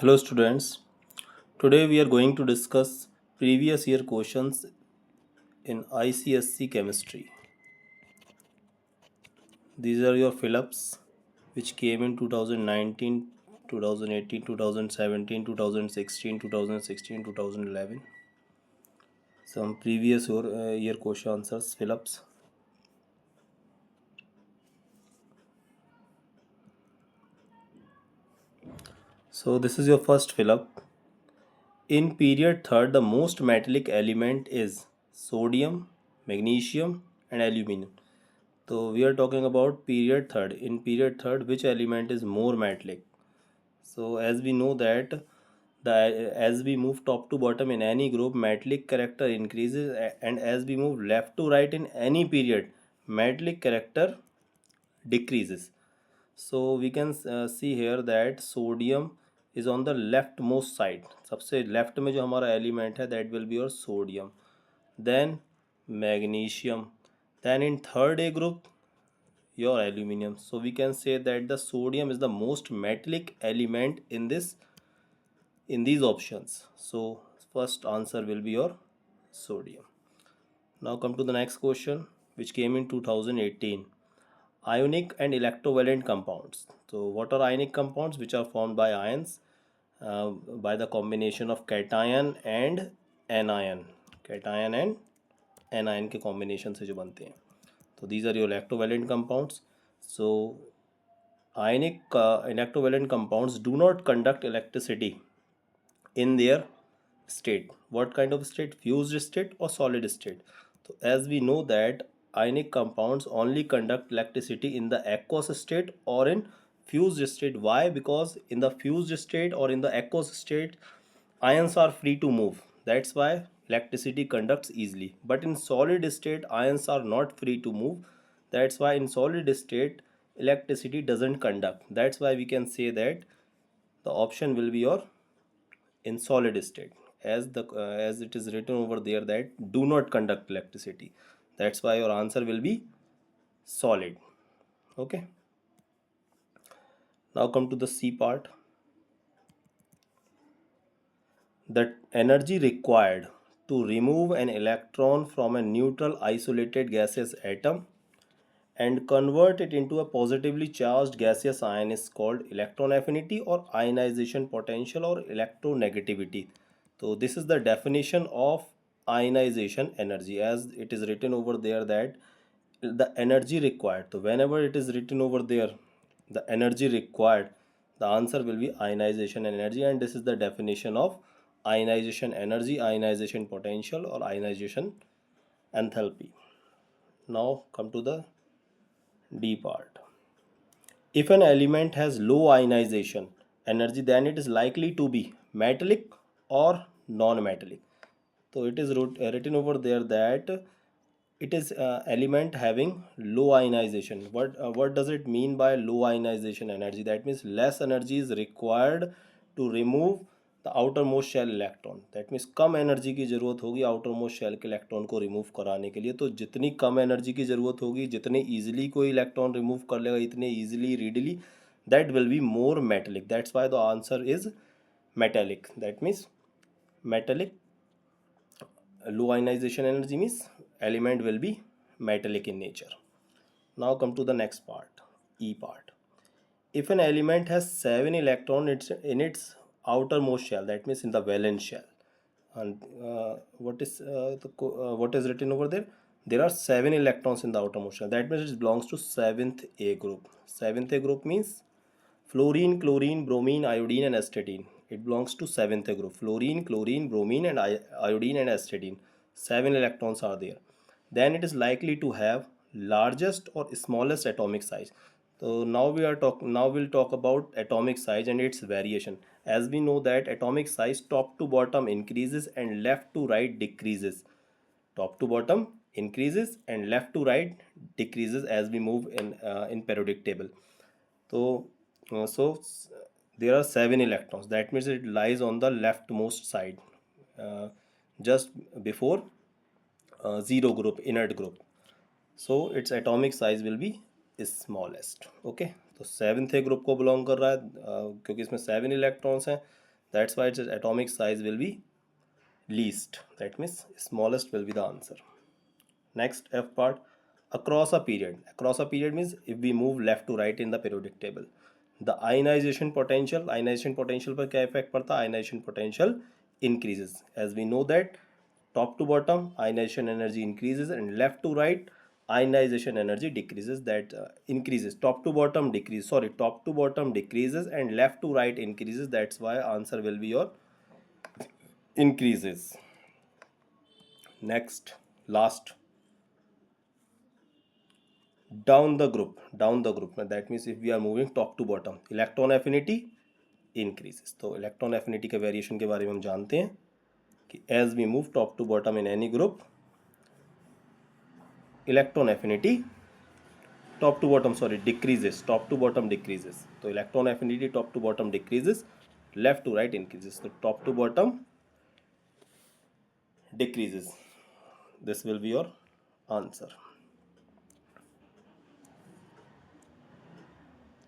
Hello students. Today we are going to discuss previous year questions in ICSC chemistry. These are your fill-ups which came in 2019, 2018, 2017, 2016, 2016, 2011. Some previous year question answers fill-ups. So this is your first fill-up. In period third, the most metallic element is sodium, magnesium and aluminum. So we are talking about period third. In period third, which element is more metallic? So as we know that as we move top to bottom in any group, metallic character increases, and as we move left to right in any period, metallic character decreases. So we can see here that sodium is on the leftmost side. सबसे left में जो हमारा element है, that will be your sodium. Then magnesium. Then in third A group, your aluminum. So we can say that the sodium is the most metallic element in these options. So first answer will be your sodium. Now come to the next question which came in 2018. Ionic and electrovalent compounds. So what are ionic compounds? Which are formed by ions by the combination of cation and anion. Cation and anion के combination से जो बनते हैं. So these are your electrovalent compounds. So ionic electrovalent compounds do not conduct electricity in their state. What kind of state? Fused state or solid state? So as we know that ionic compounds only conduct electricity in the aqueous state or in fused state. Why? Because in the fused state or in the aqueous state, ions are free to move. That's why electricity conducts easily. But in solid state, ions are not free to move. That's why in solid state, electricity doesn't conduct. That's why we can say that the option will be your in solid state, as it is written over there that do not conduct electricity. That's why your answer will be solid. Okay, now come to the C part. The energy required to remove an electron from a neutral isolated gaseous atom and convert it into a positively charged gaseous ion is called electron affinity or ionization potential or electronegativity. So this is the definition of ionization energy, as it is written over there that the energy required. So whenever it is written over there the energy required, the answer will be ionization energy, and this is the definition of ionization energy, ionization potential or ionization enthalpy. Now come to the D part. If an element has low ionization energy, then it is likely to be metallic or non-metallic. So it is written over there that it is element having low ionization. What does it mean by low ionization energy? That means less energy is required to remove the outermost shell electron. That means कम energy की ज़रूरत होगी outermost shell के electron को remove कराने के लिए. तो जितनी कम एनर्जी की ज़रूरत होगी, जितने ईजिली कोई इलेक्ट्रॉन रिमूव कर लेगा, इतने easily readily, that will be more metallic. That's why the answer is metallic. That means metallic. Low ionization energy means element will be metallic in nature. Now come to the next part, E part. If an element has 7 electrons in its outermost shell, that means in the valence shell, and what is written over there? There are 7 electrons in the outermost shell. That means it belongs to 7th A group. 7th A group means fluorine, chlorine, bromine, iodine and astatine. It belongs to 7th A group. Fluorine, chlorine, bromine and iodine and astatine. 7 electrons are there. Then it is likely to have largest or smallest atomic size. So now we'll talk about atomic size and its variation. As we know that atomic size top to bottom increases and left to right decreases. Top to bottom increases and left to right decreases as we move in periodic table. So there are 7 electrons. That means it lies on the leftmost side, uh, just before zero group, inert group. So its atomic size will be smallest. Okay, तो 7th group को belong कर रहा है क्योंकि इसमें 7 electrons हैं. That's why its atomic size will be least. That means smallest will be the answer. Next F part, across a period. Across a period means if we move left to right in the periodic table. The ionization potential पर क्या effect पड़ता है? Ionization potential increases. As we know that top to bottom ionization energy increases and left to right ionization energy decreases. That increases. Top to bottom decreases. Sorry, top to bottom decreases and left to right increases. That's why answer will be your increases. Next, last, down the group, that means if we are moving top to bottom, electron affinity increases. तो electron affinity के variation के बारे में हम जानते हैं कि as we move top to bottom in any group, electron affinity top to bottom decreases, top to bottom decreases. तो electron affinity top to bottom decreases, left to right increases. तो top to bottom decreases. This will be your answer.